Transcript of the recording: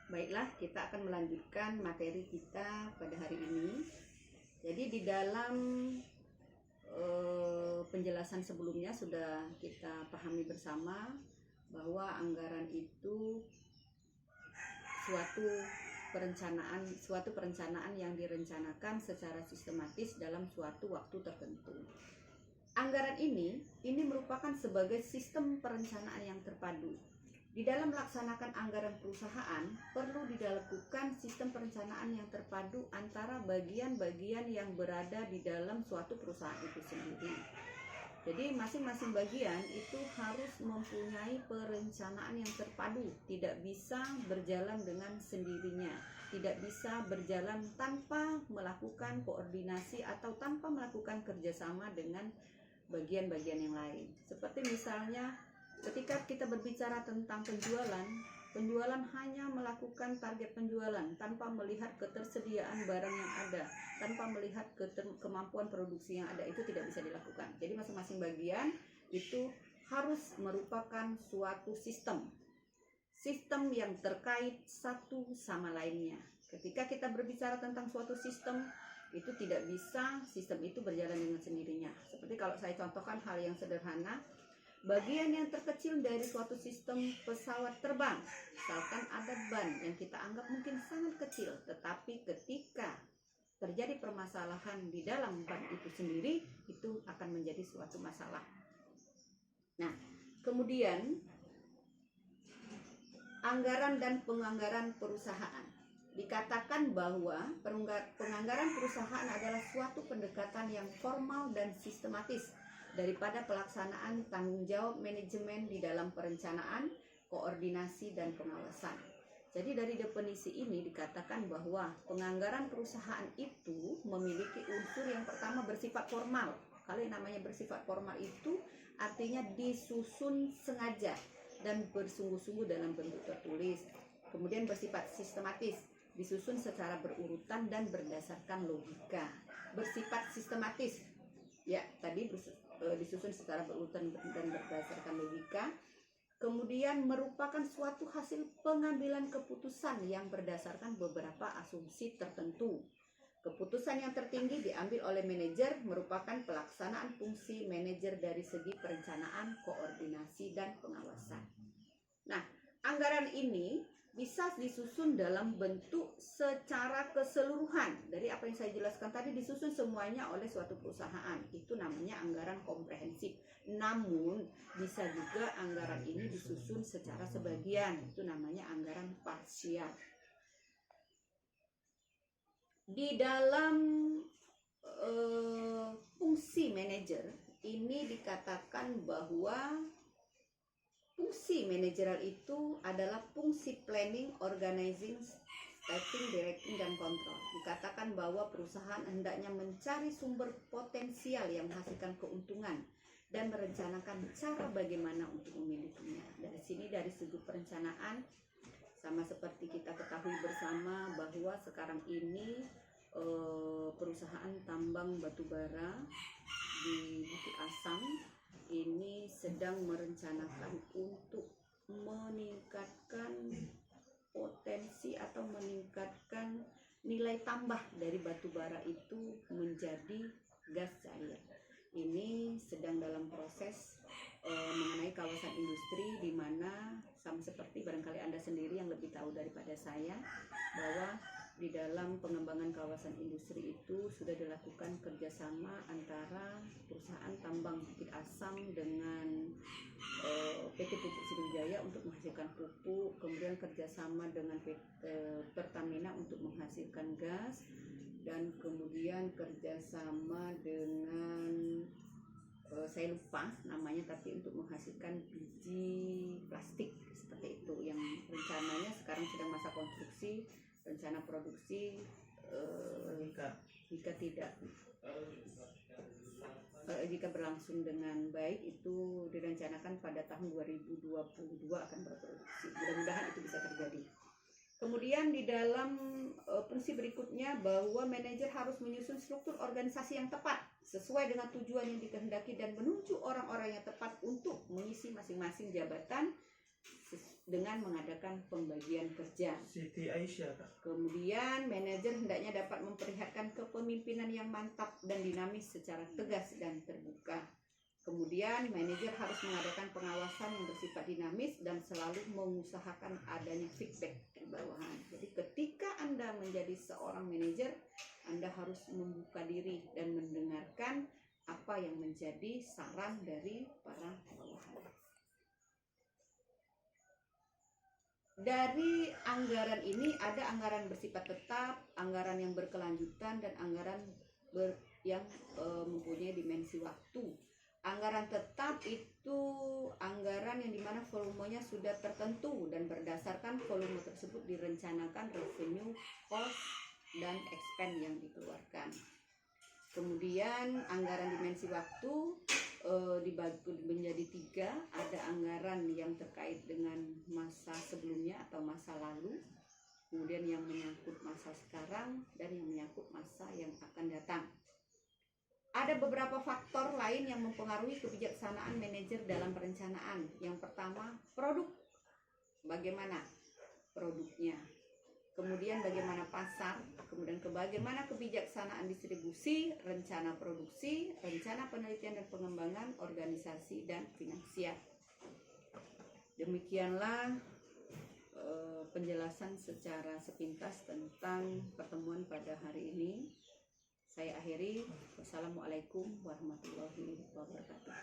Baiklah, kita akan melanjutkan materi kita pada hari ini. Jadi di dalam penjelasan sebelumnya sudah kita pahami bersama bahwa anggaran itu suatu perencanaan yang direncanakan secara sistematis dalam suatu waktu tertentu. Anggaran ini merupakan sebagai sistem perencanaan yang terpadu. Di dalam melaksanakan anggaran perusahaan, perlu dilakukan sistem perencanaan yang terpadu antara bagian-bagian yang berada di dalam suatu perusahaan itu sendiri. Jadi masing-masing bagian itu harus mempunyai perencanaan yang terpadu, tidak bisa berjalan dengan sendirinya, tidak bisa berjalan tanpa melakukan koordinasi atau tanpa melakukan kerjasama dengan bagian-bagian yang lain. Seperti misalnya ketika kita berbicara tentang penjualan hanya melakukan target penjualan tanpa melihat ketersediaan barang yang ada, tanpa melihat kemampuan produksi yang ada, itu tidak bisa dilakukan. Jadi masing-masing bagian itu harus merupakan suatu sistem yang terkait satu sama lainnya. Ketika kita berbicara tentang suatu sistem, itu tidak bisa sistem itu berjalan dengan sendirinya. Seperti kalau saya contohkan hal yang sederhana, bagian yang terkecil dari suatu sistem pesawat terbang, misalkan ada ban yang kita anggap mungkin sangat kecil, tetapi ketika terjadi permasalahan di dalam ban itu sendiri, itu akan menjadi suatu masalah. Nah, kemudian anggaran dan penganggaran perusahaan. Dikatakan bahwa penganggaran perusahaan adalah suatu pendekatan yang formal dan sistematis daripada pelaksanaan tanggung jawab manajemen di dalam perencanaan, koordinasi, dan pengawasan. Jadi dari definisi ini dikatakan bahwa penganggaran perusahaan itu memiliki unsur yang pertama bersifat formal. Kalau yang namanya bersifat formal itu artinya disusun sengaja dan bersungguh-sungguh dalam bentuk tertulis. Kemudian bersifat sistematis, disusun secara berurutan dan berdasarkan logika. Bersifat sistematis, ya tadi disusun secara berurutan dan berdasarkan logika. Kemudian merupakan suatu hasil pengambilan keputusan yang berdasarkan beberapa asumsi tertentu. Keputusan yang tertinggi diambil oleh manajer, merupakan pelaksanaan fungsi manajer dari segi perencanaan, koordinasi, dan pengawasan. Nah, anggaran ini bisa disusun dalam bentuk secara keseluruhan. Dari apa yang saya jelaskan tadi, disusun semuanya oleh suatu perusahaan. Itu namanya anggaran komprehensif. Namun, bisa juga anggaran ini disusun secara sebagian. Itu namanya anggaran parsial. Di dalam fungsi manajer, ini dikatakan bahwa fungsi manajerial itu adalah fungsi planning, organizing, staffing, directing, dan kontrol. Dikatakan bahwa perusahaan hendaknya mencari sumber potensial yang menghasilkan keuntungan dan merencanakan cara bagaimana untuk memilikinya. Dari sini, dari sudut perencanaan, sama seperti kita ketahui bersama bahwa sekarang ini perusahaan tambang batubara di Bukit Asam ini sedang merencanakan untuk meningkatkan potensi atau meningkatkan nilai tambah dari batubara itu menjadi gas cair. Ini sedang dalam proses mengenai kawasan industri, di mana sama seperti barangkali Anda sendiri yang lebih tahu daripada saya, bahwa di dalam pengembangan kawasan industri itu sudah dilakukan kerjasama antara perusahaan tambang Bukit Asam dengan PT Pupuk Sriwijaya untuk menghasilkan pupuk, kemudian kerjasama dengan Pertamina untuk menghasilkan gas, dan kemudian kerjasama dengan saya lupa namanya, tapi untuk menghasilkan biji plastik seperti itu, yang rencananya sekarang sedang masa konstruksi. Rencana produksi jika berlangsung dengan baik itu direncanakan pada tahun 2022 akan berproduksi. Mudah-mudahan itu bisa terjadi. Kemudian di dalam fungsi berikutnya, bahwa manajer harus menyusun struktur organisasi yang tepat sesuai dengan tujuan yang dikehendaki dan menunjuk orang-orang yang tepat untuk mengisi masing-masing jabatan dengan mengadakan pembagian kerja. Siti Aisyah, Kak. Kemudian manajer hendaknya dapat memperlihatkan kepemimpinan yang mantap dan dinamis secara tegas dan terbuka. Kemudian manajer harus mengadakan pengawasan yang bersifat dinamis dan selalu mengusahakan adanya feedback dari bawahan. Jadi ketika Anda menjadi seorang manajer, Anda harus membuka diri dan mendengarkan apa yang menjadi saran dari para bawahan. Dari anggaran ini ada anggaran bersifat tetap, anggaran yang berkelanjutan, dan anggaran yang mempunyai dimensi waktu. Anggaran tetap itu anggaran yang dimana volumenya sudah tertentu dan berdasarkan volume tersebut direncanakan revenue, cost, dan expense yang dikeluarkan. Kemudian anggaran dimensi waktu dibagi menjadi 3. Ada anggaran yang terkait dengan masa sebelumnya atau masa lalu, kemudian yang menyangkut masa sekarang, dan yang menyangkut masa yang akan datang. Ada beberapa faktor lain yang mempengaruhi kebijaksanaan manajer dalam perencanaan. Yang pertama, produk. Bagaimana produknya? Kemudian bagaimana pasar, kemudian bagaimana kebijaksanaan distribusi, rencana produksi, rencana penelitian dan pengembangan, organisasi, dan finansial. Demikianlah penjelasan secara sepintas tentang pertemuan pada hari ini. Saya akhiri. Wassalamualaikum warahmatullahi wabarakatuh.